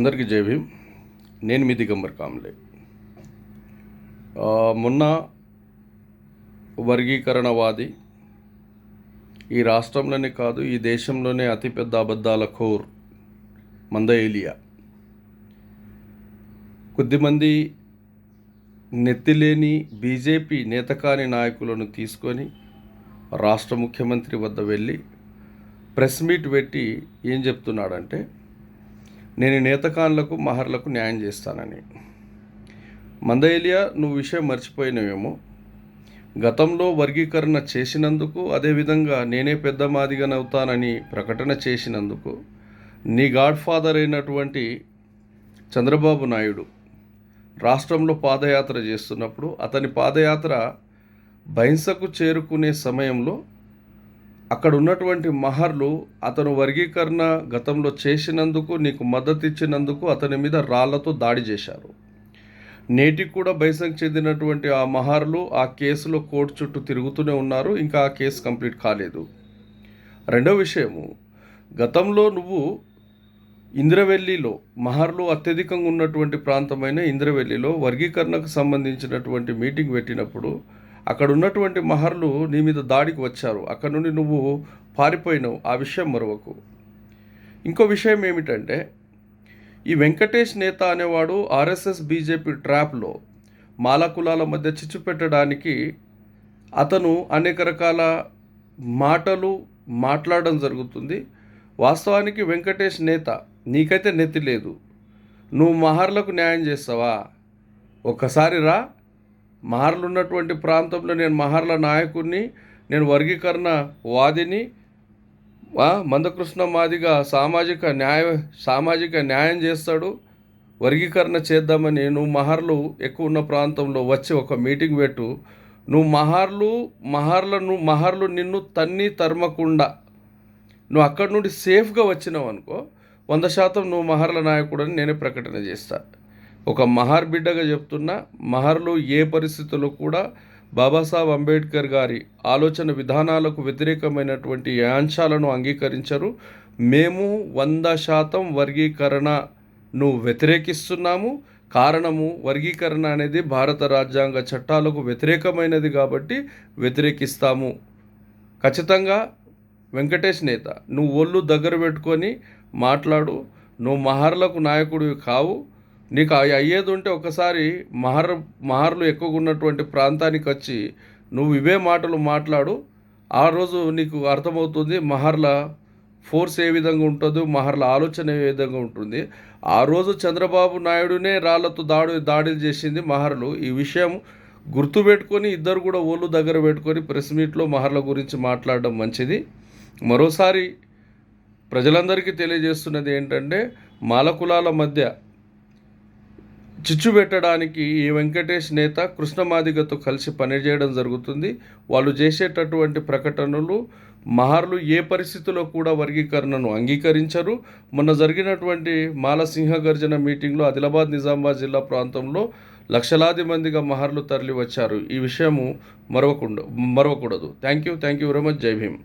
అందరికీ జై భీమ్. నేను మీ దిగంబర్ కామ్లే. మొన్న వర్గీకరణవాది ఈ రాష్ట్రంలోనే కాదు ఈ దేశంలోనే అతిపెద్ద అబద్ధాల ఖోర్ మంద ఏలియా కొద్దిమంది నెత్తిలేని బీజేపీ నేతకాని నాయకులను తీసుకొని రాష్ట్ర ముఖ్యమంత్రి వద్ద వెళ్ళి ప్రెస్ మీట్ పెట్టి ఏం చెప్తున్నాడంటే, నేను నేతకాన్లకు మహర్లకు న్యాయం చేస్తానని. మంద ఏలియా, నువ్వు విషయం మర్చిపోయినవేమో. గతంలో వర్గీకరణ చేసినందుకు, అదేవిధంగా నేనే పెద్ద మాదిగనవుతానని ప్రకటన చేసినందుకు నీ గాడ్ ఫాదర్ అయినటువంటి చంద్రబాబు నాయుడు రాష్ట్రంలో పాదయాత్ర చేస్తున్నప్పుడు, అతని పాదయాత్ర బైన్సకు చేరుకునే సమయంలో అక్కడ ఉన్నటువంటి మహర్లు అతను వర్గీకరణ గతంలో చేసినందుకు, నీకు మద్దతు ఇచ్చినందుకు అతని మీద రాళ్లతో దాడి చేశారు. నేటికి కూడా బైసంకు చెందినటువంటి ఆ మహర్లు ఆ కేసులో కోర్టు చుట్టూ తిరుగుతూనే ఉన్నారు. ఇంకా ఆ కేసు కంప్లీట్ కాలేదు. రెండో విషయము, గతంలో నువ్వు ఇంద్రవెల్లిలో మహర్లు అత్యధికంగా ఉన్నటువంటి ప్రాంతమైన ఇంద్రవెల్లిలో వర్గీకరణకు సంబంధించినటువంటి మీటింగ్ పెట్టినప్పుడు అక్కడ ఉన్నటువంటి మహర్లు నీ మీద దాడికి వచ్చారు. అక్కడ నుండి నువ్వు పారిపోయినావు. ఆ విషయం మరొకకు. ఇంకో విషయం ఏమిటంటే, ఈ వెంకటేష్ నేత అనేవాడు ఆర్ఎస్ఎస్ బీజేపీ ట్రాప్లో మాల కులాల మధ్య చిచ్చు పెట్టడానికి అతను అనేక రకాల మాటలు మాట్లాడడం జరుగుతుంది. వాస్తవానికి వెంకటేష్ నేత, నీకైతే నెత్తి లేదు. నువ్వు మహర్లకు న్యాయం చేస్తావా? ఒక్కసారి రా. మహర్లు ఉన్నటువంటి ప్రాంతంలో నేను మహర్ల నాయకుడిని, నేను వర్గీకరణ వాదిని, మందకృష్ణ మాదిగా సామాజిక న్యాయం చేస్తాడు, వర్గీకరణ చేద్దామని నువ్వు మహర్లు ఎక్కువ ఉన్న ప్రాంతంలో వచ్చి ఒక మీటింగ్ పెట్టు. నువ్వు మహర్లు నిన్ను తన్ని తరమకుండా నువ్వు అక్కడి నుండి సేఫ్గా వచ్చినావు అనుకో, 100% నువ్వు మహర్ల నాయకుడని నేనే ప్రకటన చేస్తా. ఒక మహర్ బిడ్డగా చెప్తున్నా, మహర్లు ఏ పరిస్థితుల్లో కూడా బాబాసాహెబ్ అంబేద్కర్ గారి ఆలోచన విధానాలకు వ్యతిరేకమైనటువంటి అంశాలను అంగీకరించరు. మేము 100% వర్గీకరణను వ్యతిరేకిస్తున్నాము. కారణము, వర్గీకరణ అనేది భారత రాజ్యాంగ చట్టాలకు వ్యతిరేకమైనది కాబట్టి వ్యతిరేకిస్తాము. ఖచ్చితంగా వెంకటేష్ నేత, నువ్వు ఒళ్ళు దగ్గర పెట్టుకొని మాట్లాడు. నువ్వు మహర్లకు నాయకుడివి కావు. నీకు అయ్యేది ఉంటే ఒకసారి మహర్లు ఎక్కువగా ఉన్నటువంటి ప్రాంతానికి వచ్చి నువ్వు ఇవే మాటలు మాట్లాడు. ఆ రోజు నీకు అర్థమవుతుంది మహర్ల ఫోర్స్ ఏ విధంగా ఉంటుందో, మహర్ల ఆలోచన ఏ విధంగా ఉంటుంది. ఆ రోజు చంద్రబాబు నాయుడునే రాళ్లతో దాడులు చేసింది మహర్లు. ఈ విషయం గుర్తుపెట్టుకొని ఇద్దరు కూడా ఒళ్ళు దగ్గర పెట్టుకొని ప్రెస్ మీట్లో మహర్ల గురించి మాట్లాడడం మంచిది. మరోసారి ప్రజలందరికీ తెలియజేస్తున్నది ఏంటంటే, మాల కులాల మధ్య చిచ్చు పెట్టడానికి ఈ వెంకటేష్ నేత కృష్ణమాదిగతో కలిసి పనిచేయడం జరుగుతుంది. వాళ్ళు చేసేటటువంటి ప్రకటనలు మహర్లు ఏ పరిస్థితుల్లో కూడా వర్గీకరణను అంగీకరించరు. మొన్న జరిగినటువంటి మాల సింహగర్జన మీటింగ్లో ఆదిలాబాద్ నిజామాబాద్ జిల్లా ప్రాంతంలో లక్షలాది మందిగా మహర్లు తరలి వచ్చారు. ఈ విషయము మరవకూడదు. Thank you very much. జై భీమ్.